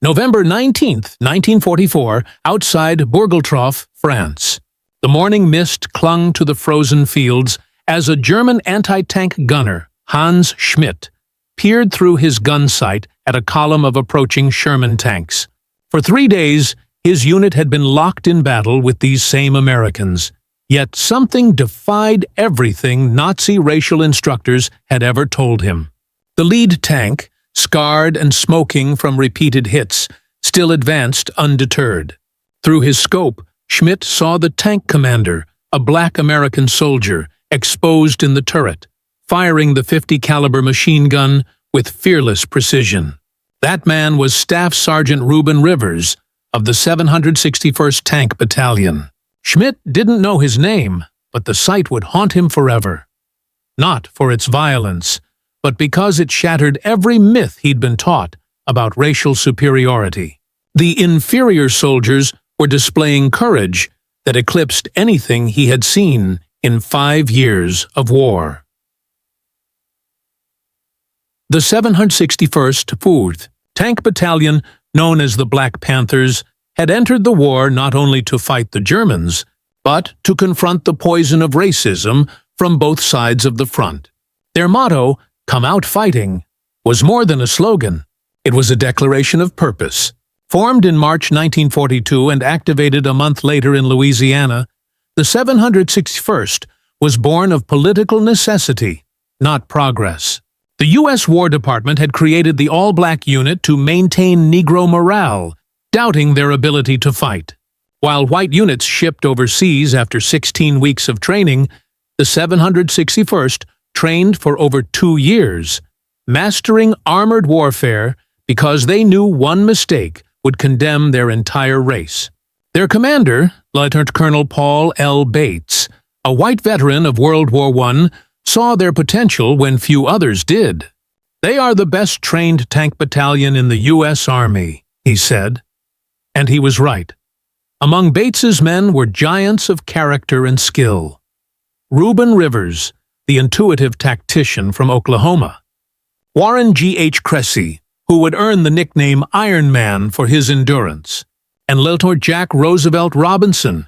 November 19th, 1944, outside Bourg-l'Étoile, France. The morning mist clung to the frozen fields as a German anti-tank gunner, Hans Schmidt, peered through his gun sight at a column of approaching Sherman tanks. For 3 days, his unit had been locked in battle with these same Americans. Yet something defied everything Nazi racial instructors had ever told him. The lead tank, scarred and smoking from repeated hits, still advanced undeterred. Through his scope, Schmidt saw the tank commander, a black American soldier, exposed in the turret, firing the .50 caliber machine gun with fearless precision. That man was Staff Sergeant Ruben Rivers of the 761st Tank Battalion. Schmidt didn't know his name, but the sight would haunt him forever. Not for its violence, but because it shattered every myth he'd been taught about racial superiority. The inferior soldiers were displaying courage that eclipsed anything he had seen in 5 years of war. The 761st 4th Tank Battalion, known as the Black Panthers, had entered the war not only to fight the Germans, but to confront the poison of racism from both sides of the front. Their motto, "Come out fighting," was more than a slogan. It was a declaration of purpose. Formed in March 1942 and activated a month later in Louisiana, the 761st was born of political necessity, not progress. The U.S. War Department had created the all-black unit to maintain Negro morale, doubting their ability to fight. While white units shipped overseas after 16 weeks of training, the 761st trained for over 2 years, mastering armored warfare because they knew one mistake would condemn their entire race. Their commander, Lieutenant Colonel Paul L. Bates, a white veteran of World War I, saw their potential when few others did. "They are the best trained tank battalion in the U.S. Army," he said. And he was right. Among Bates's men were giants of character and skill. Ruben Rivers, the intuitive tactician from Oklahoma. Warren G.H. Cressy, who would earn the nickname Iron Man for his endurance. And Lieutenant Jack Roosevelt Robinson,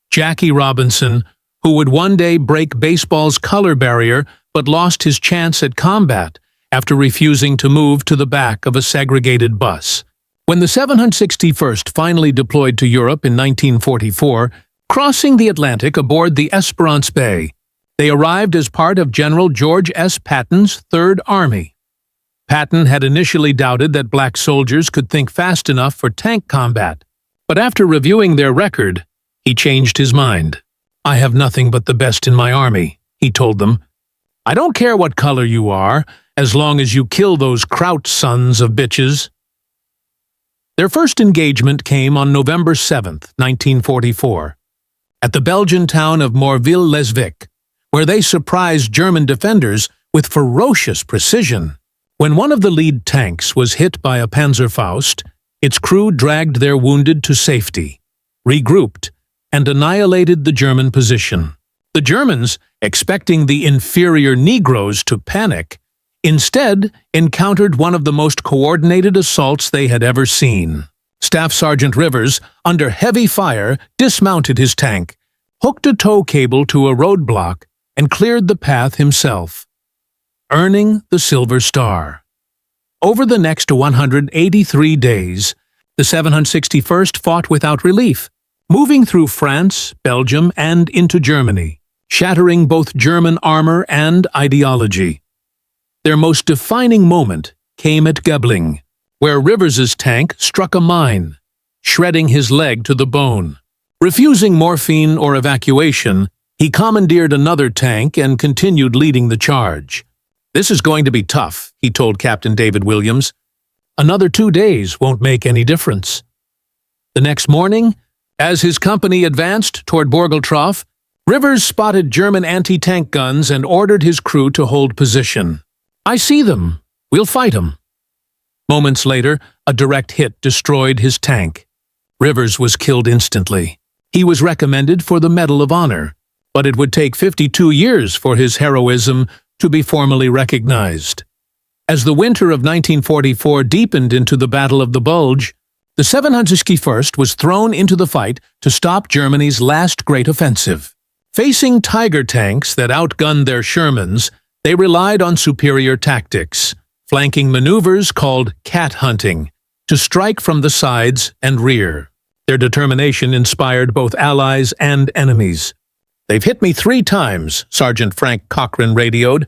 Jackie Robinson, who would one day break baseball's color barrier but lost his chance at combat after refusing to move to the back of a segregated bus. When the 761st finally deployed to Europe in 1944, crossing the Atlantic aboard the Esperance Bay, they arrived as part of General George S. Patton's Third Army. Patton had initially doubted that black soldiers could think fast enough for tank combat, but after reviewing their record, he changed his mind. "I have nothing but the best in my army," he told them. "I don't care what color you are, as long as you kill those Kraut sons of bitches." Their first engagement came on November 7th, 1944, at the Belgian town of Morville-lès-Vic, where they surprised German defenders with ferocious precision. When one of the lead tanks was hit by a Panzerfaust, its crew dragged their wounded to safety, regrouped, and annihilated the German position. The Germans, expecting the inferior Negroes to panic, instead encountered one of the most coordinated assaults they had ever seen. Staff Sergeant Rivers, under heavy fire, dismounted his tank, hooked a tow cable to a roadblock, and cleared the path himself, earning the Silver Star. Over the next 183 days, the 761st fought without relief, moving through France, Belgium, and into Germany, shattering both German armor and ideology. Their most defining moment came at Gebling, where Rivers's tank struck a mine, shredding his leg to the bone. Refusing morphine or evacuation, he commandeered another tank and continued leading the charge. "This is going to be tough," he told Captain David Williams. "Another 2 days won't make any difference." The next morning, as his company advanced toward Bourg-l'Étoile, Rivers spotted German anti-tank guns and ordered his crew to hold position. "I see them. We'll fight 'em." Moments later, a direct hit destroyed his tank. Rivers was killed instantly. He was recommended for the Medal of Honor, but it would take 52 years for his heroism to be formally recognized. As the winter of 1944 deepened into the Battle of the Bulge, the 761st was thrown into the fight to stop Germany's last great offensive. Facing Tiger tanks that outgunned their Shermans, they relied on superior tactics, flanking maneuvers called cat hunting, to strike from the sides and rear. Their determination inspired both allies and enemies. "They've hit me 3 times, Sergeant Frank Cochran radioed,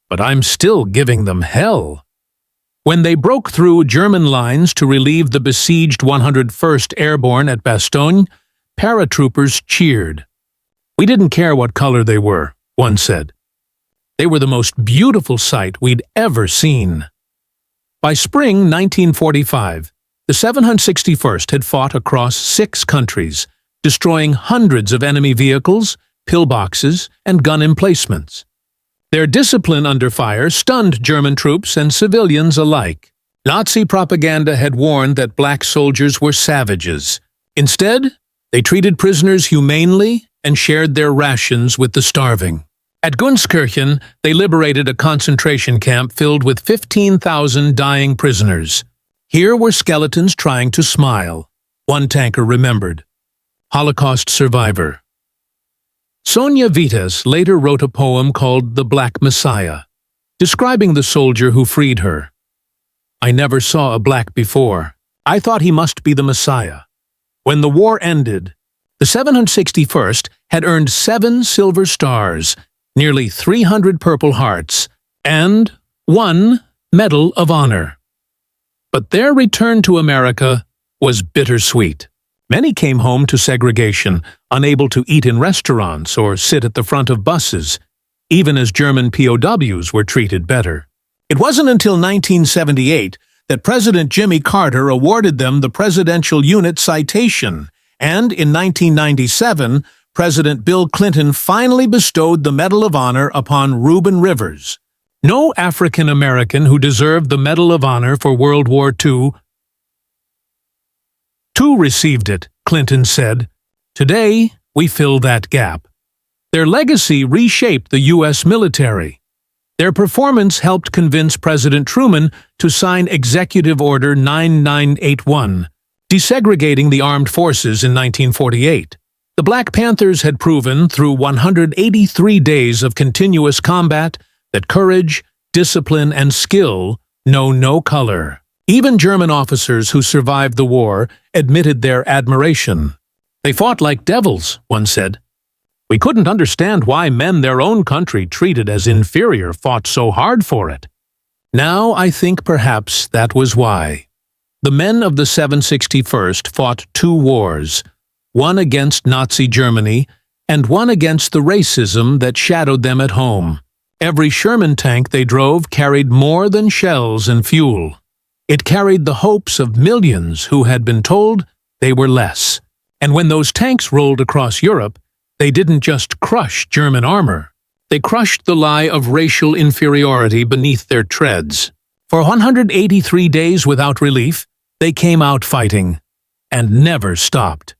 but I'm still giving them hell." When they broke through German lines to relieve the besieged 101st Airborne at Bastogne, paratroopers cheered. "We didn't care what color they were," one said. "They were the most beautiful sight we'd ever seen." By spring 1945, the 761st had fought across 6 countries, destroying hundreds of enemy vehicles, pillboxes, and gun emplacements. Their discipline under fire stunned German troops and civilians alike. Nazi propaganda had warned that black soldiers were savages. Instead, they treated prisoners humanely and shared their rations with the starving. At Gunskirchen, they liberated a concentration camp filled with 15,000 dying prisoners. Here were skeletons trying to smile, one tanker remembered. Holocaust survivor. Sonia Vites later wrote a poem called The Black Messiah, describing the soldier who freed her. "I never saw a black before. I thought he must be the Messiah." When the war ended, the 761st had earned 7 silver stars, nearly 300 Purple Hearts, and 1 Medal of Honor. But their return to America was bittersweet. Many came home to segregation, unable to eat in restaurants or sit at the front of buses, even as German POWs were treated better. It wasn't until 1978 that President Jimmy Carter awarded them the Presidential Unit Citation, and in 1997, President Bill Clinton finally bestowed the Medal of Honor upon Ruben Rivers. No African American who deserved the Medal of Honor for World War II received it, Clinton said. Today, we fill that gap. Their legacy reshaped the U.S. military. Their performance helped convince President Truman to sign Executive Order 9981, desegregating the armed forces in 1948. The Black Panthers had proven through 183 days of continuous combat that courage, discipline, and skill know no color. Even German officers who survived the war admitted their admiration. "They fought like devils," one said. "We couldn't understand why men their own country treated as inferior fought so hard for it." Now I think perhaps that was why. The men of the 761st fought 2 wars, one against Nazi Germany and one against the racism that shadowed them at home. Every Sherman tank they drove carried more than shells and fuel. It carried the hopes of millions who had been told they were less. And when those tanks rolled across Europe, they didn't just crush German armor. They crushed the lie of racial inferiority beneath their treads. For 183 days without relief, they came out fighting, and never stopped.